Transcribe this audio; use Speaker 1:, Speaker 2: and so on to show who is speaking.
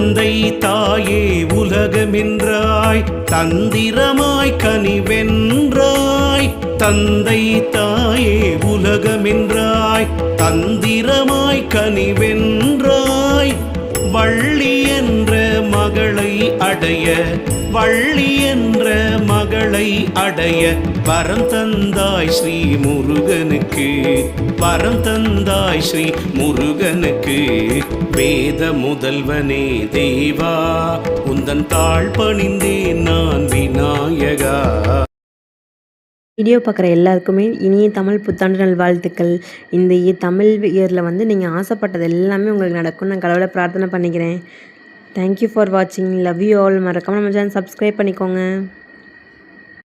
Speaker 1: தந்தை தாயே உலகமென்றாய் தந்திரமாய் கனிவென்றாய். தந்தை தாயே உலகமென்றாய் தந்திரமாய் கனிவென்றாய். வள்ளி என்ற மகளை அடைய வள்ளி என்ற மகளை அடைய வரம் தந்தாய் ஸ்ரீ முருகனுக்கு. வரம் தந்தாய் ஸ்ரீ முருகனுக்கு. வேத முதல்வனே தேவா உந்தன் தாழ் பணிந்தேன் நான் விநாயகா.
Speaker 2: வீடியோ பார்க்குற எல்லாருக்குமே இனிய தமிழ் புத்தாண்டு நல்வாழ்த்துக்கள். இந்த தமிழ் இயரில் வந்து நீங்கள் ஆசைப்பட்டது எல்லாமே உங்களுக்கு நடக்கும். நான் கடவுளை பிரார்த்தனை பண்ணிக்கிறேன். தேங்க்யூ ஃபார் வாட்சிங். Love you all. மறக்காமல் நம்ம சேனல் சப்ஸ்கிரைப் பண்ணிக்கோங்க.